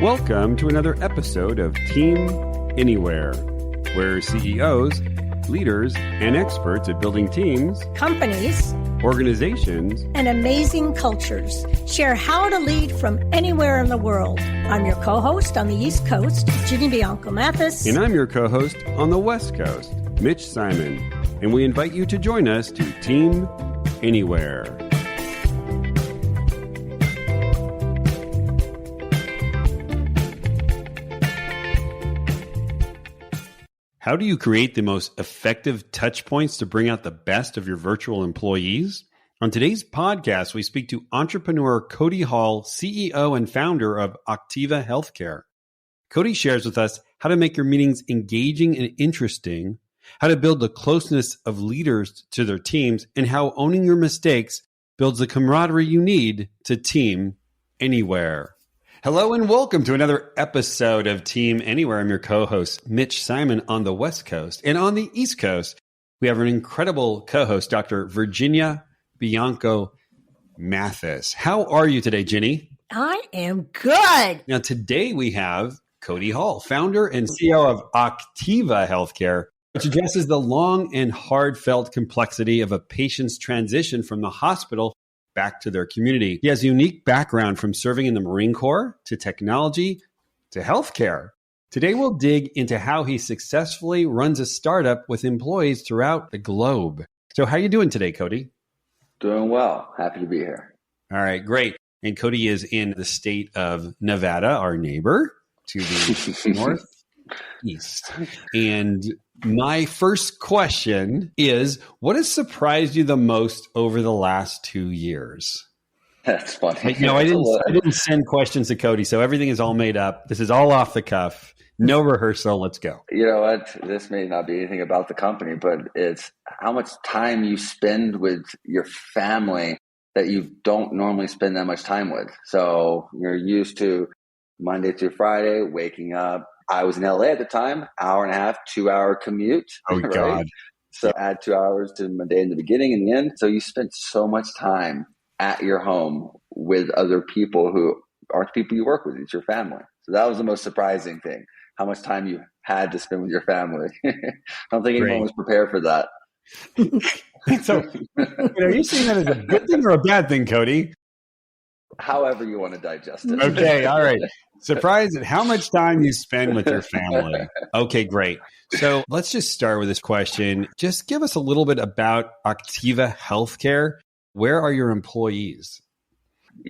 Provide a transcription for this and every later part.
Welcome to another episode of Team Anywhere, where CEOs, leaders, and experts at building teams, companies, organizations, and amazing cultures share how to lead from anywhere in the world. I'm your co-host on the East Coast, Ginny Bianco Mathis. And I'm your co-host on the West Coast, Mitch Simon. And we invite you to join us to Team Anywhere. How do you create the most effective touch points to bring out the best of your virtual employees? On today's podcast, we speak to entrepreneur Cody Hall, CEO and founder of Octiva Healthcare. Cody shares with us how to make your meetings engaging and interesting, how to build the closeness of leaders to their teams, and how owning your mistakes builds the camaraderie you need to team anywhere. Hello and welcome to another episode of Team Anywhere. I'm your co-host, Mitch Simon, on the West Coast. And on the East Coast, we have an incredible co-host, Dr. Virginia Bianco Mathis. How are you today, Ginny? I am good. Now, today we have Cody Hall, founder and CEO of Octiva Healthcare, which addresses the long and hard-felt complexity of a patient's transition from the hospital back to their community. He has a unique background from serving in the Marine Corps to technology to healthcare. Today, we'll dig into how he successfully runs a startup with employees throughout the globe. So how are you doing today, Cody? Doing well. Happy to be here. All right, great. And Cody is in the state of Nevada, our neighbor to the northeast. And my first question is, what has surprised you the most over the last 2 years? That's funny. I didn't send questions to Cody, so everything is all made up. This is all off the cuff. No rehearsal. Let's go. You know what? This may not be anything about the company, but it's how much time you spend with your family that you don't normally spend that much time with. So you're used to Monday through Friday, waking up. I was in LA at the time, 1.5, 2-hour commute. Oh, right? God. So add 2 hours to my day in the beginning and the end. So you spend so much time at your home with other people who aren't the people you work with. It's your family. So that was the most surprising thing, how much time you had to spend with your family. I don't think anyone was prepared for that. So are you saying that as a good thing or a bad thing, Cody? However you want to digest it. Okay, all right. Surprised at how much time you spend with your family. Okay, great. So let's just start with this question. Just give us a little bit about Octiva Healthcare. Where are your employees?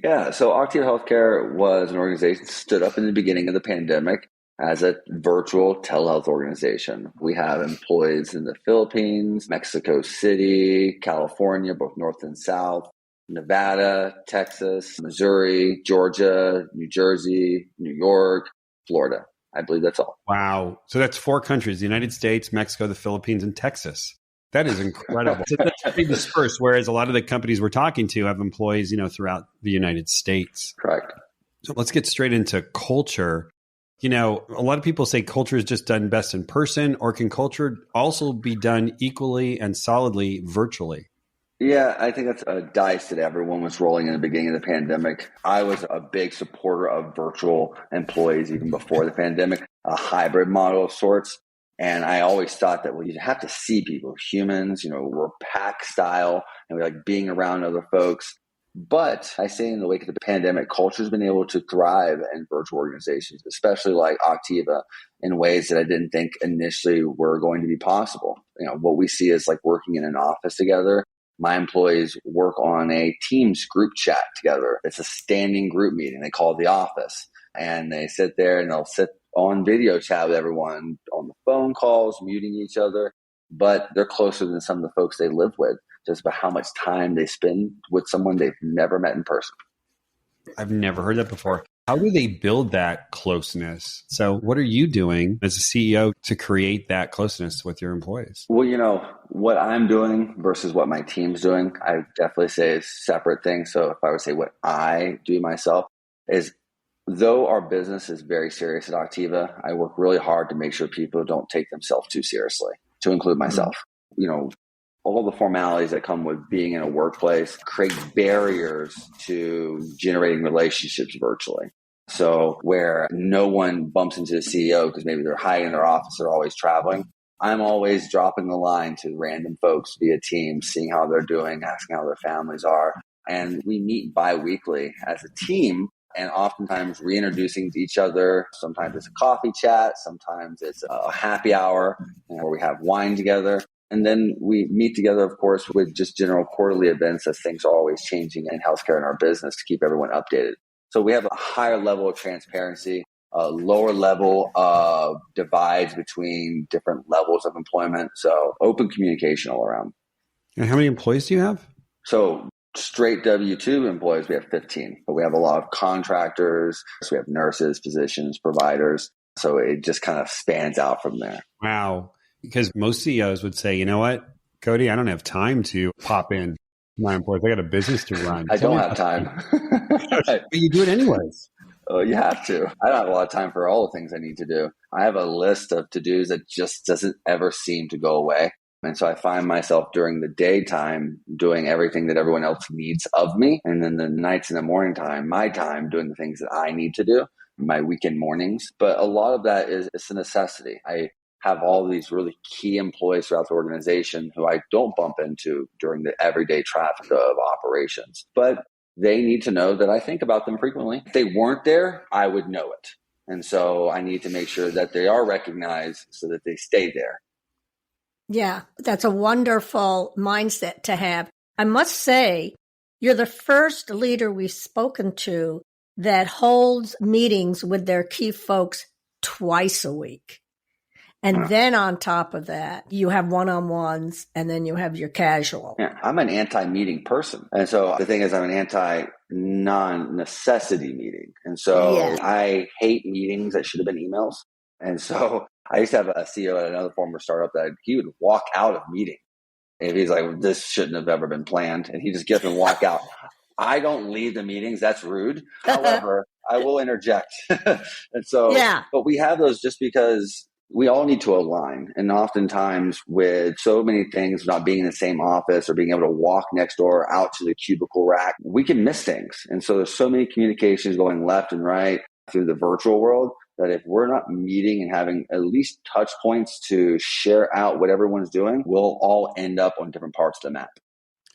Yeah, so Octiva Healthcare was an organization that stood up in the beginning of the pandemic as a virtual telehealth organization. We have employees in the Philippines, Mexico City, California, both North and South, Nevada, Texas, Missouri, Georgia, New Jersey, New York, Florida. I believe that's all. Wow. So that's 4 countries, the United States, Mexico, the Philippines, and Texas. That is incredible. So that's pretty dispersed, whereas a lot of the companies we're talking to have employees, throughout the United States. Correct. So let's get straight into culture. A lot of people say culture is just done best in person, or can culture also be done equally and solidly virtually? Yeah, I think that's a dice that everyone was rolling in the beginning of the pandemic. I was a big supporter of virtual employees even before the pandemic, a hybrid model of sorts. And I always thought that, you have to see people, humans, we're pack style and we like being around other folks. But I say in the wake of the pandemic, culture's been able to thrive in virtual organizations, especially like Octiva, in ways that I didn't think initially were going to be possible. What we see is like working in an office together. My employees work on a Teams group chat together. It's a standing group meeting. They call it the office. And they sit there and they'll sit on video chat with everyone on the phone calls, muting each other. But they're closer than some of the folks they live with, just about how much time they spend with someone they've never met in person. I've never heard that before. How do they build that closeness? So what are you doing as a CEO to create that closeness with your employees? Well, what I'm doing versus what my team's doing, I definitely say is separate things. So if I would say what I do myself is, though our business is very serious at Octiva, I work really hard to make sure people don't take themselves too seriously, to include myself. All the formalities that come with being in a workplace create barriers to generating relationships virtually. So where no one bumps into the CEO because maybe they're hiding in their office or always traveling, I'm always dropping the line to random folks via Teams, seeing how they're doing, asking how their families are. And we meet bi-weekly as a team and oftentimes reintroducing to each other. Sometimes it's a coffee chat. Sometimes it's a happy hour where we have wine together. And then we meet together, of course, with just general quarterly events as things are always changing in healthcare and our business to keep everyone updated. So we have a higher level of transparency, a lower level of divides between different levels of employment. So open communication all around. And how many employees do you have? So straight W-2 employees, we have 15, but we have a lot of contractors. So we have nurses, physicians, providers. So it just kind of spans out from there. Wow. Because most CEOs would say, you know what, Cody, I don't have time to pop in my employees. I got a business to run. I don't have time. But you do it anyways. Oh, you have to. I don't have a lot of time for all the things I need to do. I have a list of to-dos that just doesn't ever seem to go away. And so I find myself during the daytime doing everything that everyone else needs of me. And then the nights and the morning time, my time doing the things that I need to do, my weekend mornings. But a lot of that is it's a necessity. I have all these really key employees throughout the organization who I don't bump into during the everyday traffic of operations. But they need to know that I think about them frequently. If they weren't there, I would know it. And so I need to make sure that they are recognized so that they stay there. Yeah, that's a wonderful mindset to have. I must say, you're the first leader we've spoken to that holds meetings with their key folks twice a week. And then on top of that, you have one-on-ones and then you have your casual. Yeah, I'm an anti-meeting person. And so the thing is, I'm an anti-non-necessity meeting. And so I hate meetings that should have been emails. And so I used to have a CEO at another former startup that he would walk out of meeting. And he's like, this shouldn't have ever been planned. And he just get up and walk out. I don't lead the meetings. That's rude. However, I will interject. And so, but we have those just because we all need to align. And oftentimes with so many things, not being in the same office or being able to walk next door out to the cubicle rack, we can miss things. And so there's so many communications going left and right through the virtual world that if we're not meeting and having at least touch points to share out what everyone's doing, we'll all end up on different parts of the map.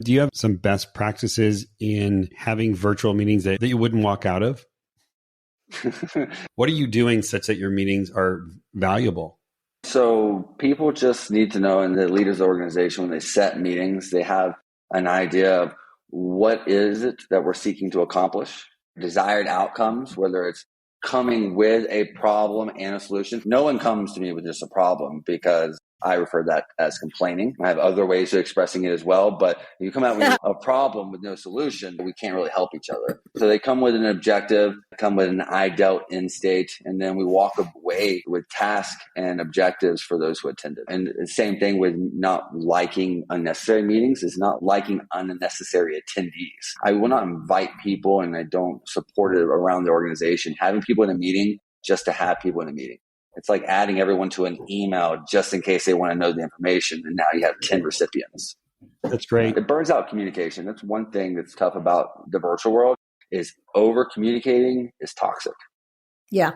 Do you have some best practices in having virtual meetings that you wouldn't walk out of? What are you doing such that your meetings are valuable? So people just need to know, and the leaders of the organization, when they set meetings, they have an idea of what is it that we're seeking to accomplish, desired outcomes, whether it's coming with a problem and a solution. No one comes to me with just a problem because I refer that as complaining. I have other ways of expressing it as well, but if you come out with a problem with no solution, we can't really help each other. So they come with an objective, come with an I dealt in state, and then we walk away with tasks and objectives for those who attended. And the same thing with not liking unnecessary meetings is not liking unnecessary attendees. I will not invite people, and I don't support it around the organization, having people in a meeting just to have people in a meeting. It's like adding everyone to an email just in case they want to know the information. And now you have 10 recipients. That's great. It burns out communication. That's one thing that's tough about the virtual world is over communicating is toxic. Yeah.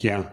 Yeah.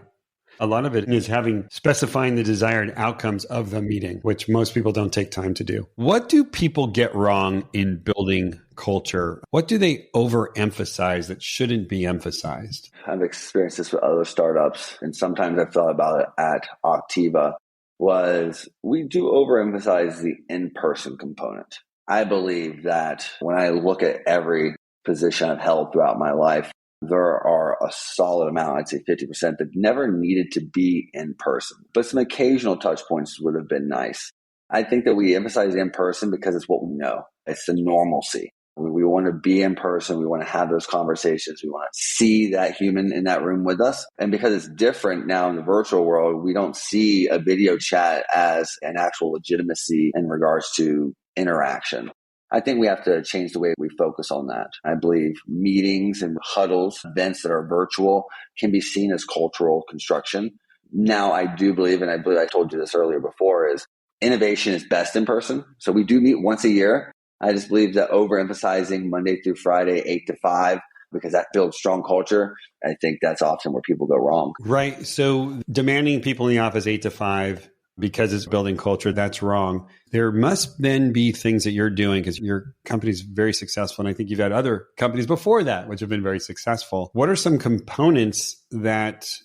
A lot of it is specifying the desired outcomes of the meeting, which most people don't take time to do. What do people get wrong in building culture? What do they overemphasize that shouldn't be emphasized? I've experienced this with other startups, and sometimes I've thought about it at Octiva, was we do overemphasize the in-person component. I believe that when I look at every position I've held throughout my life, there are a solid amount, I'd say 50%, that never needed to be in person. But some occasional touch points would have been nice. I think that we emphasize in person because it's what we know. It's the normalcy. We want to be in person. We want to have those conversations. We want to see that human in that room with us. And because it's different now in the virtual world, we don't see a video chat as an actual legitimacy in regards to interaction. I think we have to change the way we focus on that. I believe meetings and huddles, events that are virtual can be seen as cultural construction. Now, I do believe, and I believe I told you this earlier before, is innovation is best in person. So we do meet once a year. I just believe that overemphasizing Monday through Friday, 8 to 5, because that builds strong culture. I think that's often where people go wrong. Right. So demanding people in the office 8 to 5 because it's building culture, that's wrong. There must then be things that you're doing because your company's very successful. And I think you've had other companies before that, which have been very successful. What are some components that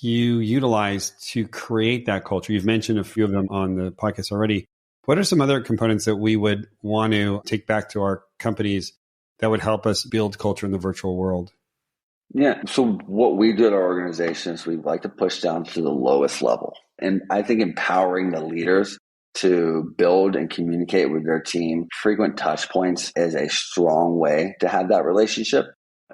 you utilize to create that culture? You've mentioned a few of them on the podcast already. What are some other components that we would want to take back to our companies that would help us build culture in the virtual world? Yeah. So what we do at our organization is we like to push down to the lowest level. And I think empowering the leaders to build and communicate with their team, frequent touch points is a strong way to have that relationship.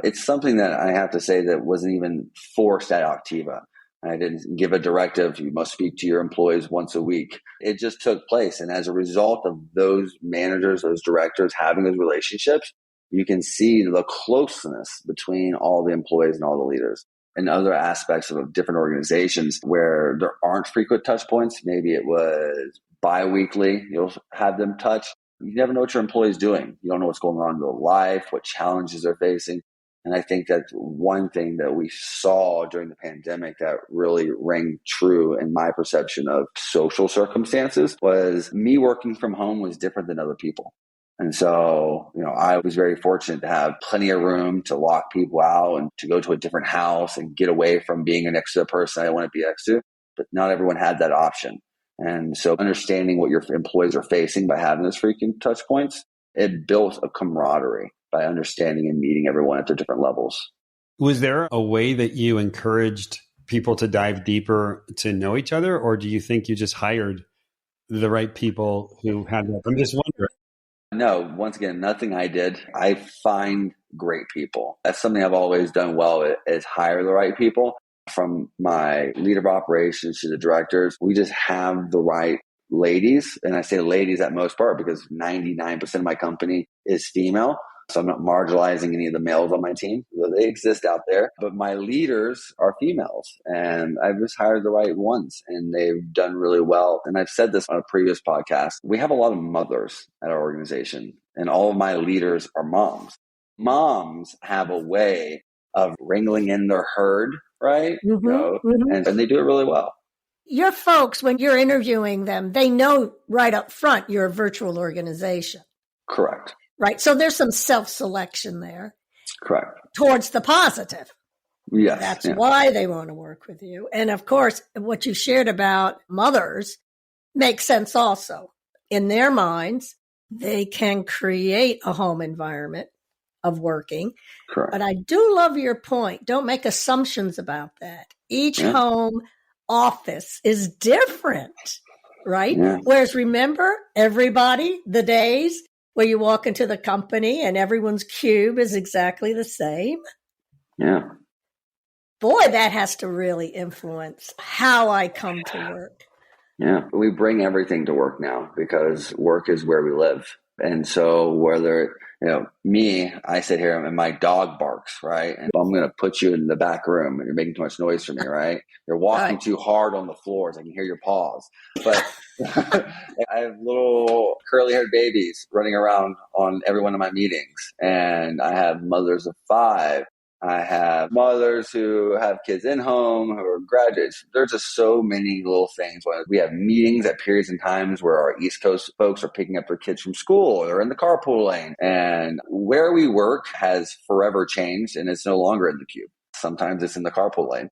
It's something that I have to say that wasn't even forced at Octiva. I didn't give a directive, you must speak to your employees once a week. It just took place. And as a result of those managers, those directors having those relationships, you can see the closeness between all the employees and all the leaders. And other aspects of different organizations where there aren't frequent touch points, maybe it was bi-weekly, you'll have them touch. You never know what your employee is doing. You don't know what's going on in their life, what challenges they're facing. And I think that's one thing that we saw during the pandemic that really rang true in my perception of social circumstances was me working from home was different than other people. And so, I was very fortunate to have plenty of room to lock people out and to go to a different house and get away from being next to a person I don't want to be next to. But not everyone had that option. And so understanding what your employees are facing by having those frequent touch points, it built a camaraderie by understanding and meeting everyone at their different levels. Was there a way that you encouraged people to dive deeper to know each other? Or do you think you just hired the right people who had that? I'm just wondering. No, once again, nothing I did. I find great people. That's something I've always done well is hire the right people. From my leader of operations to the directors, we just have the right ladies. And I say ladies at most part because 99% of my company is female. So I'm not marginalizing any of the males on my team. They exist out there, but my leaders are females and I've just hired the right ones and they've done really well. And I've said this on a previous podcast. We have a lot of mothers at our organization and all of my leaders are moms. Moms have a way of wrangling in their herd, right? And they do it really well. Your folks, when you're interviewing them, they know right up front you're a virtual organization. Correct. Right. So there's some self-selection there. Correct. Towards the positive. Yes. That's why they want to work with you. And of course, what you shared about mothers makes sense also. In their minds, they can create a home environment of working. Correct. But I do love your point. Don't make assumptions about that. Each home office is different, right? Yeah. Whereas remember, everybody, the days where you walk into the company and everyone's cube is exactly the same. Yeah. Boy, that has to really influence how I come to work. Yeah. We bring everything to work now because work is where we live. And so whether, me, I sit here and my dog barks, right? And I'm going to put you in the back room and you're making too much noise for me, right? You're walking too hard on the floors. I can hear your paws. But I have little curly haired babies running around on every one of my meetings. And I have mothers of 5. I have mothers who have kids in home who are graduates. There's just so many little things. We have meetings at periods and times where our East Coast folks are picking up their kids from school or they're in the carpool lane. And where we work has forever changed and it's no longer in the cube. Sometimes it's in the carpool lane.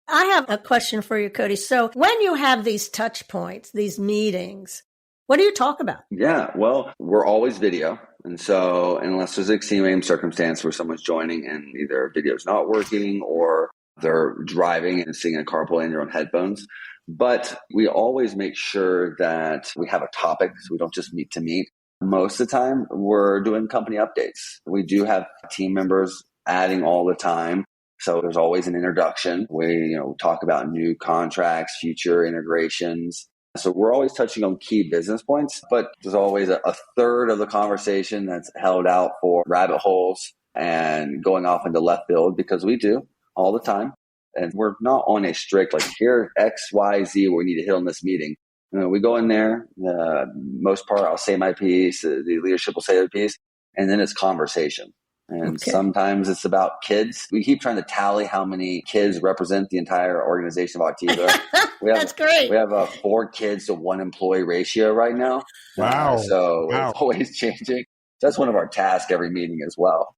I have a question for you, Cody. So when you have these touch points, these meetings, what do you talk about? Yeah, well, we're always video. And so unless there's an extreme circumstance where someone's joining and either video's not working or they're driving and sitting in a carpool in their own headphones. But we always make sure that we have a topic so we don't just meet to meet. Most of the time, we're doing company updates. We do have team members adding all the time. So there's always an introduction. We talk about new contracts, future integrations. So we're always touching on key business points, but there's always a third of the conversation that's held out for rabbit holes and going off into left field because we do all the time. And we're not on a strict, here, X, Y, Z, we need to hit on this meeting. We go in there, most part, I'll say my piece, the leadership will say their piece, and then it's conversation. And Okay. sometimes it's about kids. We keep trying to tally how many kids represent the entire organization of Octiva. That's great. We have a 4 kids to 1 employee ratio right now. Wow. So Wow. it's always changing. That's one of our tasks every meeting as well.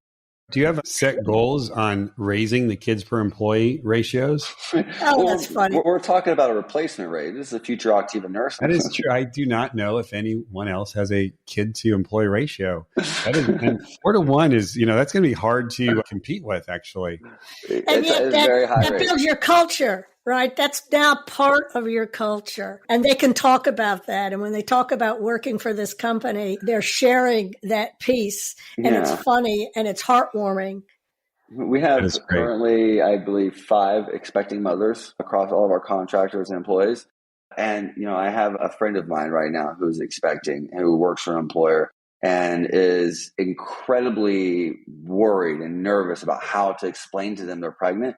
Do you have set goals on raising the kids per employee ratios? That's funny. We're talking about a replacement rate. This is a future Octiva nurse. That is true. I do not know if anyone else has a kid to employee ratio. And 4 to 1 is, that's going to be hard to compete with, actually. And yet that builds your culture, right? That's now part of your culture. And they can talk about that. And when they talk about working for this company, they're sharing that piece. And It's funny and it's heartwarming. We have currently, I believe, 5 expecting mothers across all of our contractors and employees. And, I have a friend of mine right now who's expecting, who works for an employer and is incredibly worried and nervous about how to explain to them they're pregnant.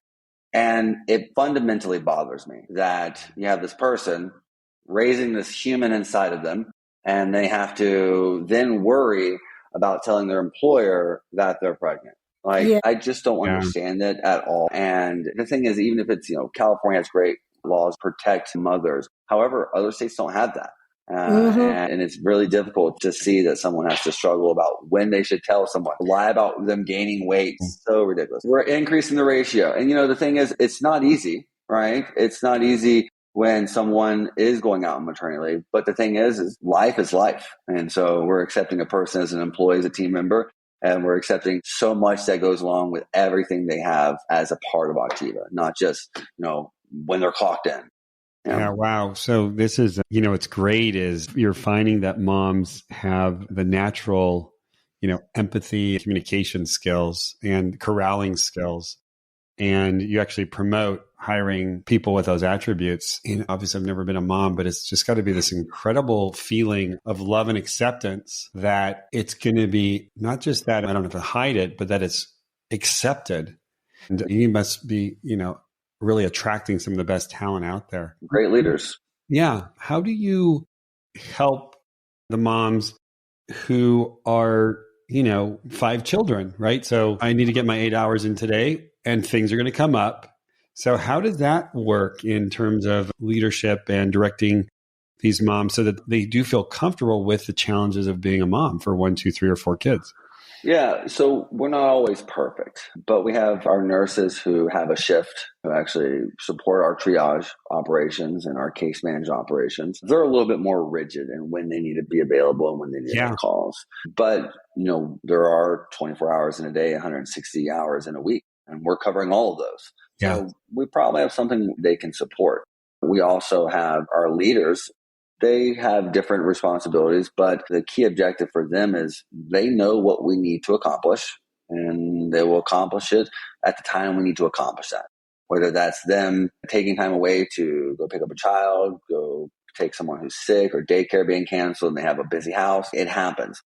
And it fundamentally bothers me that you have this person raising this human inside of them, and they have to then worry about telling their employer that they're pregnant. I just don't understand it at all. And the thing is, even if it's, California has great laws protect mothers. However, other states don't have that. And it's really difficult to see that someone has to struggle about when they should tell someone, lie about them gaining weight. So ridiculous. We're increasing the ratio. And, the thing is, it's not easy, right? It's not easy when someone is going out on maternity leave. But the thing is life is life. And so we're accepting a person as an employee, as a team member, and we're accepting so much that goes along with everything they have as a part of Octiva, not just, when they're clocked in. Yeah. Wow. So this is, what's great is you're finding that moms have the natural, empathy, communication skills and corralling skills. And you actually promote hiring people with those attributes. And obviously I've never been a mom, but it's just got to be this incredible feeling of love and acceptance that it's going to be not just that I don't have to hide it, but that it's accepted. And you must be, really attracting some of the best talent out there. Great leaders. Yeah. How do you help the moms who are, 5 children, right? So I need to get my 8 hours in today and things are going to come up. So how does that work in terms of leadership and directing these moms so that they do feel comfortable with the challenges of being a mom for 1, 2, 3, or 4 kids? Yeah, so we're not always perfect, but we have our nurses who have a shift who actually support our triage operations and our case management operations. They're a little bit more rigid in when they need to be available and when they need to make calls. But, there are 24 hours in a day, 160 hours in a week, and we're covering all of those. Yeah. So we probably have something they can support. We also have our leaders. They have different responsibilities, but the key objective for them is they know what we need to accomplish, and they will accomplish it at the time we need to accomplish that. Whether that's them taking time away to go pick up a child, go take someone who's sick, or daycare being canceled and they have a busy house, it happens.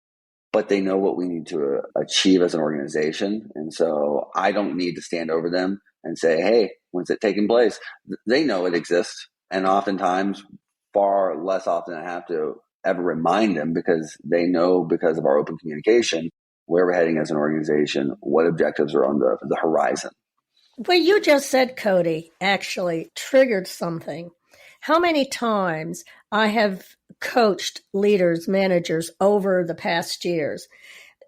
But they know what we need to achieve as an organization. And so I don't need to stand over them and say, hey, when's it taking place? They know it exists. And oftentimes, far less often I have to ever remind them because they know because of our open communication where we're heading as an organization, what objectives are on the horizon. What you just said, Cody, actually triggered something. How many times I have coached leaders, managers over the past years.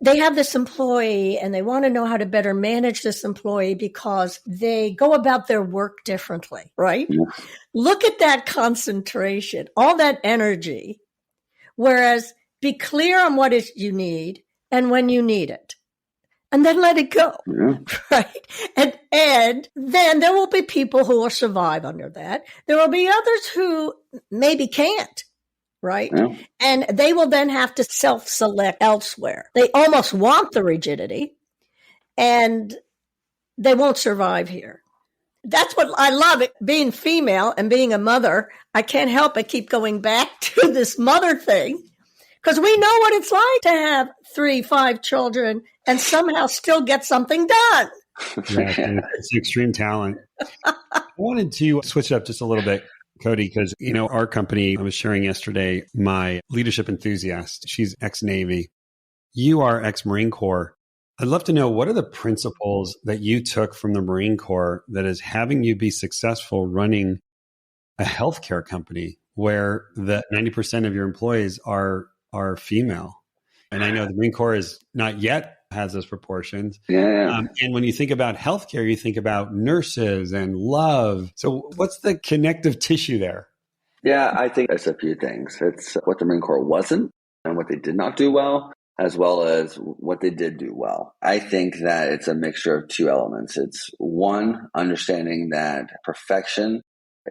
They have this employee and they want to know how to better manage this employee because they go about their work differently, right? Yeah. Look at that concentration, all that energy. Whereas be clear on what you need and when you need it. And then let it go, right? And then there will be people who will survive under that. There will be others who maybe can't, right? Yeah. And they will then have to self-select elsewhere. They almost want the rigidity, and they won't survive here. That's what I love it. Being female and being a mother, I can't help but keep going back to this mother thing. Because we know what it's like to have 3, 5 children and somehow still get something done. Yeah, it's extreme talent. I wanted to switch it up just a little bit, Cody, because, our company, I was sharing yesterday, my leadership enthusiast, she's ex-Navy. You are ex-Marine Corps. I'd love to know, what are the principles that you took from the Marine Corps that is having you be successful running a healthcare company where the 90% of your employees are female? And I know the Marine Corps is not yet has those proportions. Yeah. And when you think about healthcare, you think about nurses and love. So what's the connective tissue there? Yeah, I think it's a few things. It's what the Marine Corps wasn't and what they did not do well, as well as what they did do well. I think that it's a mixture of two elements. It's one, understanding that perfection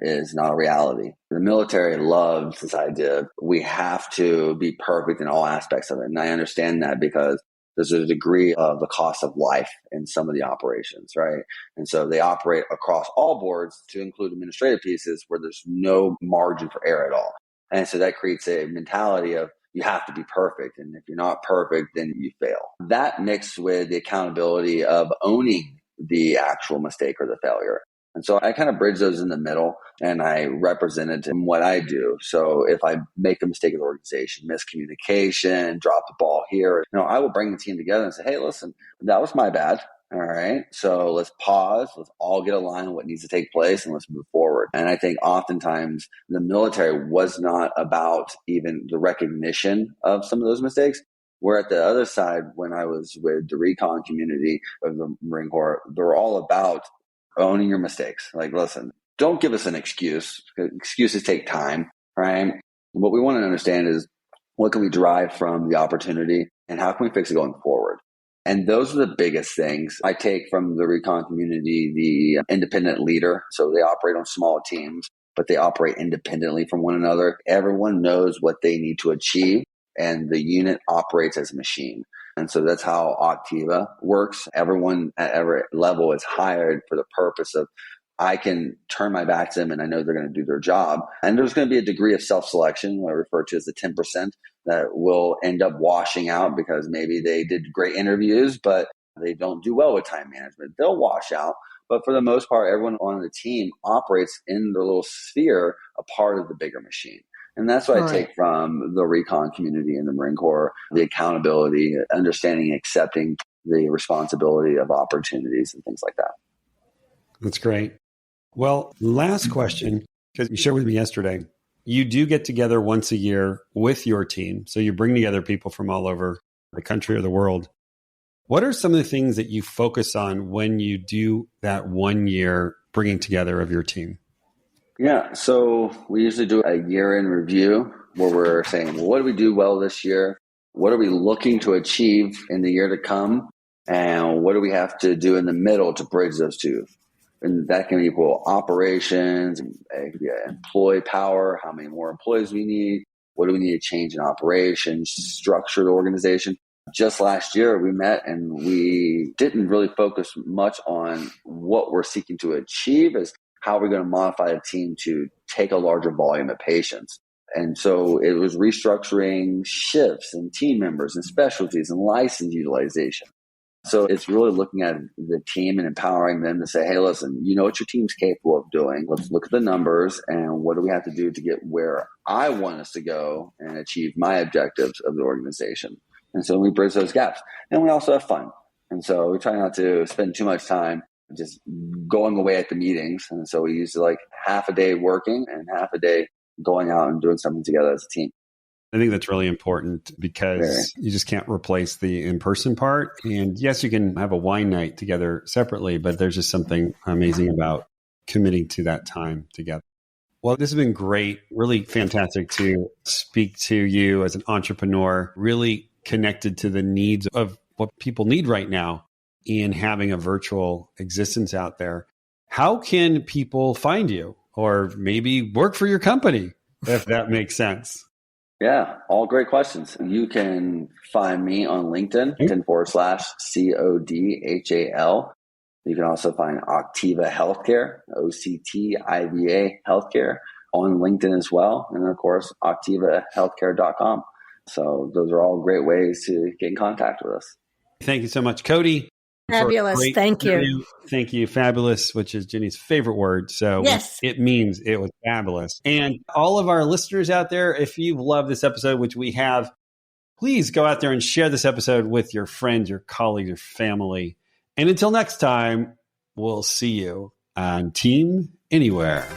is not a reality. The military loves this idea of we have to be perfect in all aspects of it. And I understand that because there's a degree of the cost of life in some of the operations, right? And so they operate across all boards to include administrative pieces where there's no margin for error at all. And so that creates a mentality of you have to be perfect. And if you're not perfect, then you fail. That mixed with the accountability of owning the actual mistake or the failure. And so I kind of bridge those in the middle and I represent it in what I do. So if I make a mistake in the organization, miscommunication, drop the ball here, I will bring the team together and say, hey, listen, that was my bad. All right. So let's pause. Let's all get aligned on what needs to take place and let's move forward. And I think oftentimes the military was not about even the recognition of some of those mistakes. Where at the other side, when I was with the recon community of the Marine Corps, they're all about owning your mistakes. Like, listen, don't give us an excuse. Excuses take time, right? What we want to understand is what can we derive from the opportunity and how can we fix it going forward? And those are the biggest things I take from the recon community, the independent leader. So they operate on small teams, but they operate independently from one another. Everyone knows what they need to achieve and the unit operates as a machine. And so that's how Octiva works. Everyone at every level is hired for the purpose of I can turn my back to them and I know they're going to do their job. And there's going to be a degree of self-selection, what I refer to as the 10%, that will end up washing out because maybe they did great interviews, but they don't do well with time management. They'll wash out. But for the most part, everyone on the team operates in their little sphere, a part of the bigger machine. And that's what I take from the recon community in the Marine Corps, the accountability, understanding, accepting the responsibility of opportunities and things like that. That's great. Well, last question, because you shared with me yesterday, you do get together once a year with your team. So you bring together people from all over the country or the world. What are some of the things that you focus on when you do that 1 year bringing together of your team? Yeah, so we usually do a year-end review where we're saying, well, what did we do well this year? What are we looking to achieve in the year to come? And what do we have to do in the middle to bridge those two? And that can equal operations, employee power, how many more employees we need, what do we need to change in operations, structure the organization. Just last year, we met and we didn't really focus much on what we're seeking to achieve as how we're going to modify the team to take a larger volume of patients. And so it was restructuring shifts and team members and specialties and license utilization. So it's really looking at the team and empowering them to say, hey, listen, you know what your team's capable of doing. Let's look at the numbers and what do we have to do to get where I want us to go and achieve my objectives of the organization. And so we bridge those gaps. And we also have fun. And so we try not to spend too much time just going away at the meetings. And so we use like half a day working and half a day going out and doing something together as a team. I think that's really important because you just can't replace the in-person part. And yes, you can have a wine night together separately, but there's just something amazing about committing to that time together. Well, this has been great. Really fantastic to speak to you as an entrepreneur, really connected to the needs of what people need right now in having a virtual existence out there. How can people find you or maybe work for your company, if that makes sense? Yeah, all great questions. You can find me on LinkedIn, /CODHAL. You can also find Octiva Healthcare, OCTIVA Healthcare on LinkedIn as well. And of course, OctivaHealthcare.com. So those are all great ways to get in contact with us. Thank you so much, Cody. Fabulous. Thank you. Thank you. Fabulous, which is Jenny's favorite word. So yes, it means it was fabulous. And all of our listeners out there, if you've loved this episode, which we have, Please go out there and share this episode with your friends, your colleagues, your family. And until next time, we'll see you on Team Anywhere.